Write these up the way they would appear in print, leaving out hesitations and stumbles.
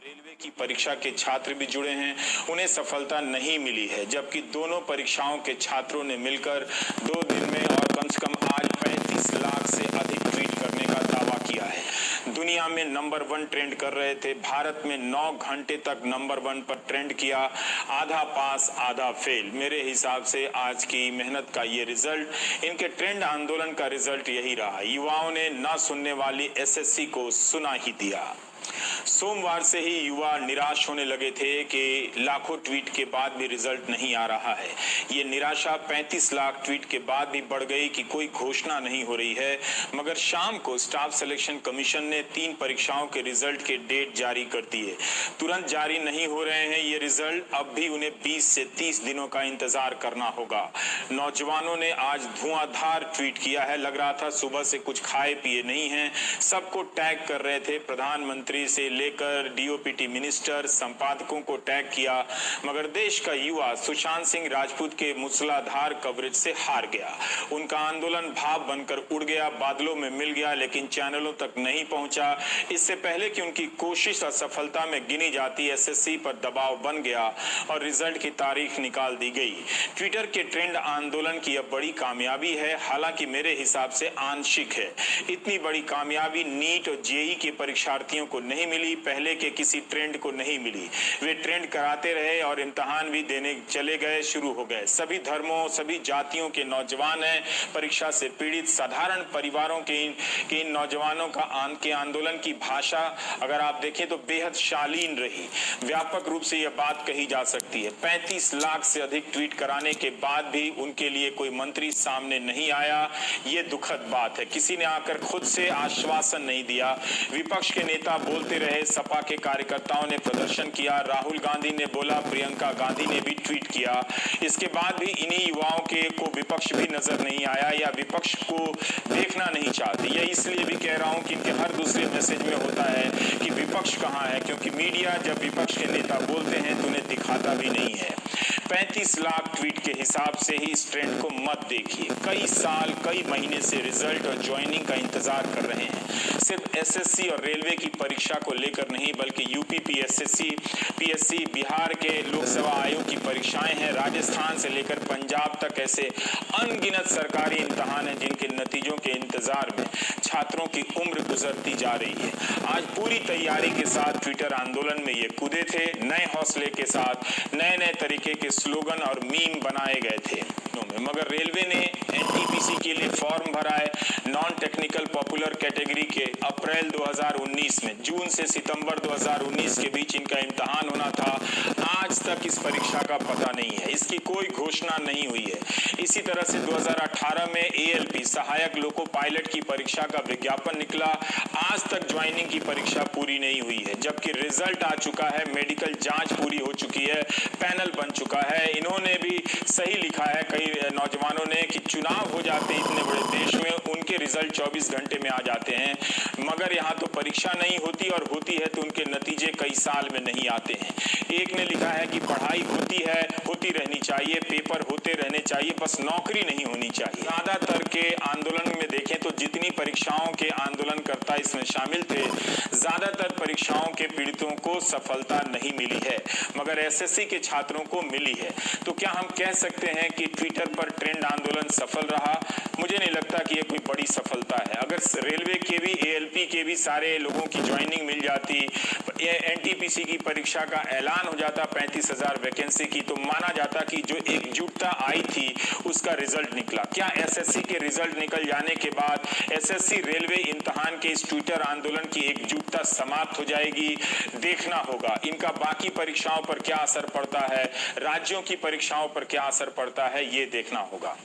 Railway की परीक्षा के छात्र भी जुड़े हैं, उन्हें सफलता नहीं मिली है, जबकि दोनों परीक्षाओं के छात्रों ने मिलकर 2 दिन में और कम से कम आज 35 लाख से अधिक ट्वीट करने का दावा किया है। दुनिया में नंबर 1 ट्रेंड कर रहे थे, भारत में 9 घंटे तक नंबर 1 पर ट्रेंड किया, आधा पास आधा फेल। मेरे हिसाब से आज की मेहनत का ये रिजल्ट, इनके ट्रेंड आंदोलन का रिजल्ट यही रहा। युवाओं ने न सुनने वाली एसएससी को सुना ही दिया। सोमवार से ही युवा निराश होने लगे थे कि लाखों ट्वीट के बाद भी रिजल्ट नहीं आ रहा है। ये निराशा 35 लाख ट्वीट के बाद भी बढ़ गई कि कोई घोषणा नहीं हो रही है। मगर शाम को स्टाफ सिलेक्शन कमीशन ने 3 परीक्षाओं के रिजल्ट के डेट जारी कर दिए। तुरंत जारी नहीं हो रहे हैं ये रिजल्ट, अब भी उन्हें 20 से 30 दिनों का इंतजार करना होगा। नौजवानों ने आज धुआंधार ट्वीट किया है, लग रहा था सुबह से कुछ खाए पिए नहीं हैं। सबको टैग कर रहे थे, प्रधानमंत्री से लेकर डीओपीटी मिनिस्टर, संपादकों को टैग किया। मगर देश का युवा सुशांत सिंह राजपूत के मूसलाधार कवरेज से हार गया। उनका आंदोलन भाप बनकर उड़ गया, बादलों में मिल गया, लेकिन चैनलों तक नहीं पहुंचा। इससे पहले कि उनकी कोशिश असफलता में गिनी जाती, एसएससी पर दबाव बन गया और रिजल्ट की तारीख निकाल दी गई। ट्विटर के ट्रेंड आंदोलन की यह बड़ी कामयाबी है, हालांकि मेरे हिसाब से आंशिक है। इतनी बड़ी कामयाबी नीट और जेईई के परीक्षार्थियों को नहीं मिली, पहले के किसी ट्रेंड को नहीं मिली। वे ट्रेंड कराते रहे और इम्तिहान भी देने चले गए, शुरू हो गए। सभी धर्मों, सभी जातियों के नौजवान हैं परीक्षा से पीड़ित। साधारण परिवारों के इन नौजवानों के आंदोलन की भाषा अगर आप देखें तो बेहद शालीन रही। व्यापक रूप से यह बात कही जा सकती है। 35 लाख से अधिक ट्वीट कराने के बाद भी उनके लिए कोई मंत्री सामने नहीं आया, ये दुखद बात है। किसी ने आकर खुद से आश्वासन नहीं दिया। विपक्ष के नेता बोलते रहे, सपा के कार्यकर्ताओं ने प्रदर्शन किया, राहुल गांधी ने बोला, प्रियंका गांधी ने भी ट्वीट किया। इसके बाद भी इन्हीं युवाओं को विपक्ष भी नजर नहीं आया या विपक्ष को देखना नहीं चाहते। यह इसलिए भी कह रहा हूं कि इनके हर दूसरे मैसेज में होता है कि विपक्ष कहां है, क्योंकि मीडिया जब विपक्ष के नेता बोलते हैं तो उन्हें दिखाता भी नहीं है। 35 लाख ट्वीट के हिसाब से ही इस ट्रेंड को मत देखिए। कई साल, कई महीने से रिजल्ट और ज्वाइनिंग का इंतजार कर रहे हैं। सिर्फ एसएससी और रेलवे की परीक्षा को लेकर नहीं, बल्कि यूपी पीएससी, बिहार के लोकसभा आयोग की परीक्षाएं हैं, राजस्थान से लेकर पंजाब तक ऐसे अनगिनत सरकारी इम्तिहान हैं जिनके नतीजों के इंतजार में छात्रों की उम्र गुजरती जा रही है। आज पूरी तैयारी के साथ ट्विटर आंदोलन में ये कूदे थे, नए हौसले के साथ नए तरीके के स्लोगन और मीम बनाए गए थे। मगर रेलवे ने एनटीपीसी के लिए फॉर्म भरा है, नॉन टेक्निकल पॉपुलर कैटेगरी के अप्रैल 2019 में। जून से सितंबर 2019 के बीच इनका इम्तिहान होना था। आज तक इस परीक्षा का पता नहीं है, इसकी कोई घोषणा नहीं हुई है। इसी तरह से 2018 में एएलपी सहायक लोको पायलट की परीक्षा का विज्ञापन निकला, आज तक ज्वाइनिंग की परीक्षा पूरी नहीं हुई है, जबकि रिजल्ट आ चुका है, मेडिकल जांच पूरी हो चुकी है, पैनल बन चुका है। इन्होंने भी सही लिखा है कई नौजवानों ने कि चुनाव हो जाते इतने बड़े देश में, उनके रिजल्ट 24 घंटे में आ जाते हैं, मगर यहाँ तो परीक्षा नहीं होती और होती है तो उनके नतीजे कई साल में नहीं आते हैं। एक ने लिखा है कि पढ़ाई होती है, होती रहनी चाहिए, पेपर होते रहने चाहिए, बस नौकरी नहीं होनी चाहिए। ज्यादातर के आंदोलन में देखें तो जितनी परीक्षाओं के आंदोलनकर्ता इसमें शामिल थे, ज्यादातर परीक्षाओं के पीड़ितों को सफलता नहीं मिली है, मगर एसएससी के छात्रों को मिली है। तो क्या हम कह सकते हैं कि ट्विटर पर ट्रेंड आंदोलन सफल रहा? मुझे नहीं लगता कि यह कोई बड़ी सफलता है। अगर रेलवे के भी, एएलपी के भी सारे लोगों की ज्वाइनिंग मिल जाती, एनटीपीसी की परीक्षा का ऐलान हो जाता 35,000 वैकेंसी की, तो माना जाता कि जो एकजुटता आई थी उसका रिजल्ट निकला। क्या एसएससी के रिजल्ट निकल जाने के बाद एसएससी रेलवे इम्तिहान के इस ट्विटर आंदोलन की एकजुटता समाप्त हो जाएगी? देखना होगा। इनका बाकी परीक्षाओं पर क्या असर पड़ता है, राज्यों की परीक्षाओं पर क्या असर पड़ता है, ये देखना होगा।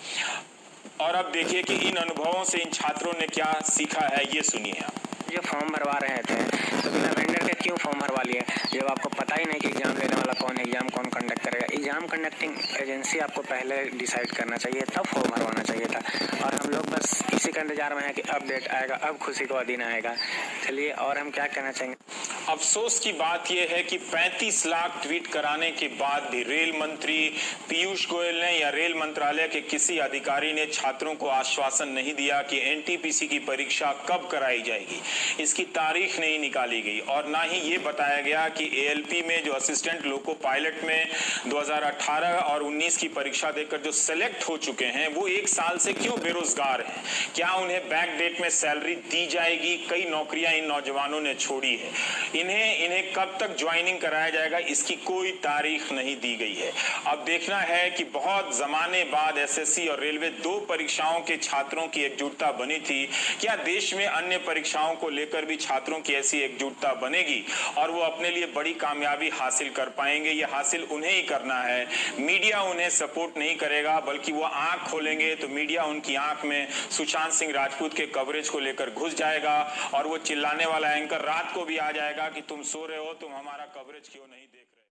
और अब देखिए कि इन अनुभवों से इन छात्रों ने क्या सीखा है, ये सुनिए आप। जो फॉर्म भरवा रहे थे तो बिना वेंडर के क्यों फॉर्म भरवा लिए, जब आपको पता ही नहीं कि एग्जाम लेने वाला कौन है, एग्जाम कौन कंडक्ट करेगा। एग्जाम कंडक्टिंग एजेंसी आपको पहले डिसाइड करना चाहिए, तब फॉर्म भरवाना चाहिए था। और हम लोग बस इसी का इंतजार में है कि अब डेट आएगा, अब खुशी का दिन आएगा। चलिए, और हम क्या कहना चाहेंगे। अफसोस की बात यह है कि 35 लाख ट्वीट कराने के बाद भी रेल मंत्री पीयूष गोयल ने या रेल मंत्रालय के किसी अधिकारी ने छात्रों को आश्वासन नहीं दिया कि एनटीपीसी की परीक्षा कब कराई जाएगी। इसकी तारीख नहीं निकाली गई और ना ही ये बताया गया कि एएलपी में जो असिस्टेंट लोको पायलट में 2018 और 19 की परीक्षा देकर जो सेलेक्ट हो चुके हैं वो 1 साल से क्यों बेरोजगार हैं। क्या उन्हें बैक डेट में सैलरी दी जाएगी? कई नौकरियां इन नौजवानों ने छोड़ी है। इन्हें कब तक ज्वाइनिंग कराया जाएगा इसकी कोई तारीख नहीं दी गई है। अब देखना है कि बहुत जमाने बाद एसएससी और रेलवे 2 परीक्षाओं के छात्रों की एकजुटता बनी थी। क्या देश में अन्य परीक्षाओं को लेकर भी छात्रों की ऐसी एकजुटता बनेगी और वो अपने लिए बड़ी कामयाबी हासिल कर पाएंगे? ये हासिल उन्हें ही करना है। मीडिया उन्हें सपोर्ट नहीं करेगा बल्कि वो आंख खोलेंगे तो मीडिया उनकी आंख में सुशांत सिंह राजपूत के कवरेज को लेकर घुस जाएगा और वो चिल्लाने वाला एंकर रात को भी आ जाएगा कि तुम सो रहे हो, तुम हमारा कवरेज क्यों नहीं देख रहे।